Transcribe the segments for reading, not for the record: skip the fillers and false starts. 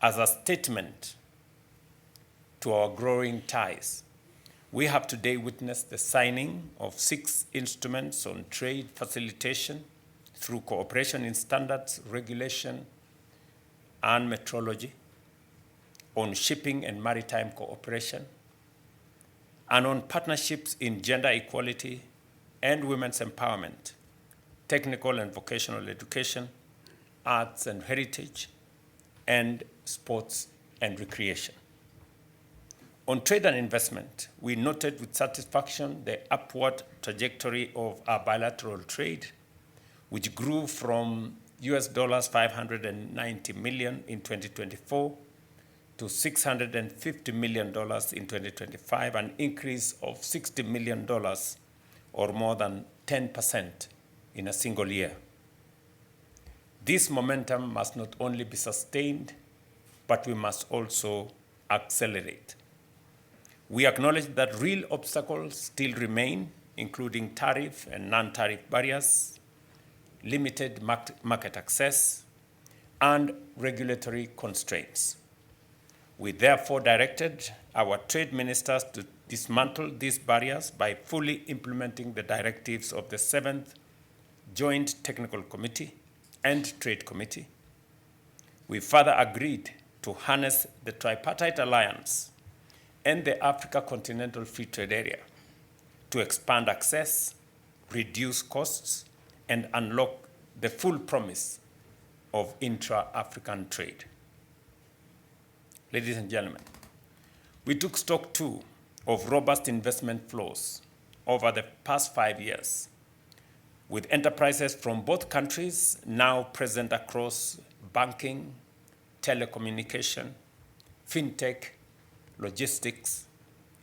as a statement to our growing ties. We have today witnessed the signing of 6 instruments on trade facilitation through cooperation in standards, regulation, and metrology, on shipping and maritime cooperation, and on partnerships in gender equality and women's empowerment, technical and vocational education, arts and heritage, and sports and recreation. On trade and investment, we noted with satisfaction the upward trajectory of our bilateral trade, which grew from US dollars 590 million in 2024 to $650 million in 2025, an increase of $60 million or more than 10% in a single year. This momentum must not only be sustained, but we must also accelerate. We acknowledge that real obstacles still remain, including tariff and non-tariff barriers, limited market access, and regulatory constraints. We therefore directed our trade ministers to dismantle these barriers by fully implementing the directives of the 7th Joint Technical Committee and Trade Committee. We further agreed to harness the Tripartite Alliance and the Africa Continental Free Trade Area to expand access, reduce costs, and unlock the full promise of intra-African trade. Ladies and gentlemen, we took stock too of robust investment flows over the past 5 years, with enterprises from both countries now present across banking, telecommunication, fintech, logistics,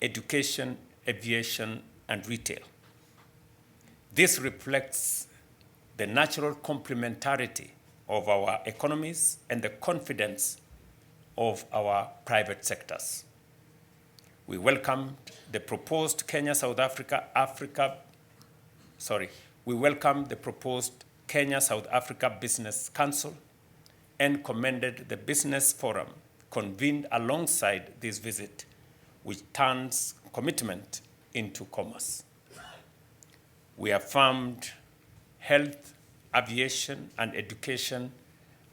education, aviation, and retail. This reflects the natural complementarity of our economies and the confidence of our private sectors. We welcomed the proposed Kenya-South Africa Business Council and commended the business forum convened alongside this visit, which turns commitment into commerce. We affirmed health, aviation, and education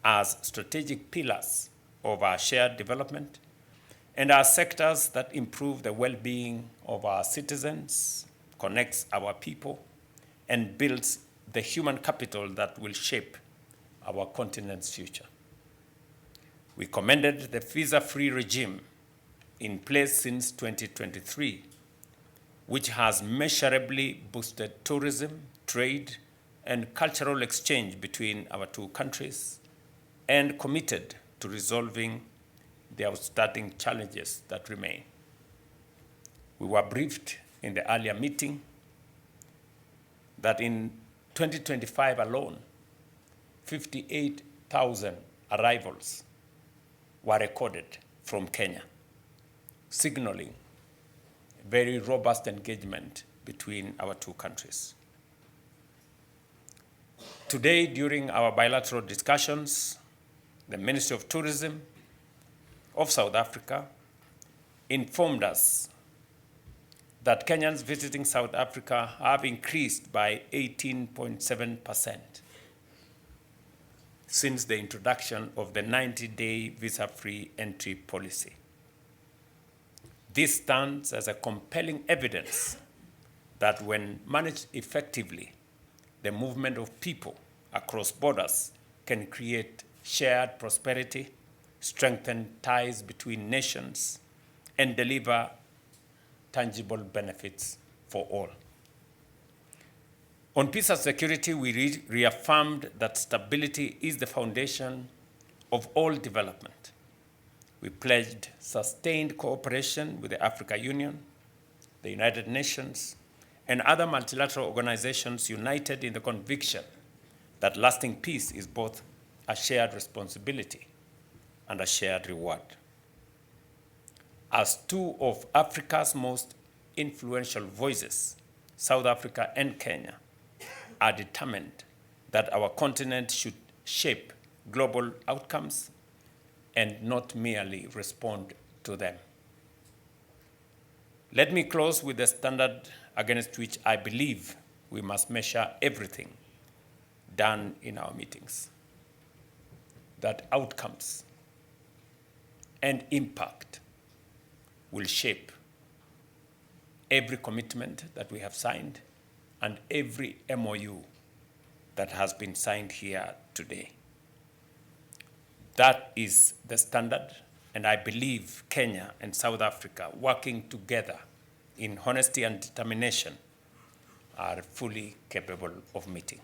as strategic pillars of our shared development and are sectors that improve the well-being of our citizens, connects our people, and builds the human capital that will shape our continent's future. We commended the visa-free regime in place since 2023, which has measurably boosted tourism, trade, and cultural exchange between our two countries, and committed to resolving the outstanding challenges that remain. We were briefed in the earlier meeting that in 2025 alone, 58,000 arrivals were recorded from Kenya, signaling very robust engagement between our two countries. Today, during our bilateral discussions, the Ministry of Tourism of South Africa informed us that Kenyans visiting South Africa have increased by 18.7% since the introduction of the 90-day visa-free entry policy. This stands as a compelling evidence that when managed effectively, the movement of people across borders can create shared prosperity, strengthen ties between nations, and deliver tangible benefits for all. On peace and security, we reaffirmed that stability is the foundation of all development. We pledged sustained cooperation with the African Union, the United Nations, and other multilateral organizations united in the conviction that lasting peace is both a shared responsibility and a shared reward. As two of Africa's most influential voices, South Africa and Kenya are determined that our continent should shape global outcomes and not merely respond to them. Let me close with the standard against which I believe we must measure everything done in our meetings. That outcomes and impact will shape every commitment that we have signed and every MOU that has been signed here today. That is the standard, and I believe Kenya and South Africa, working together in honesty and determination, are fully capable of meeting.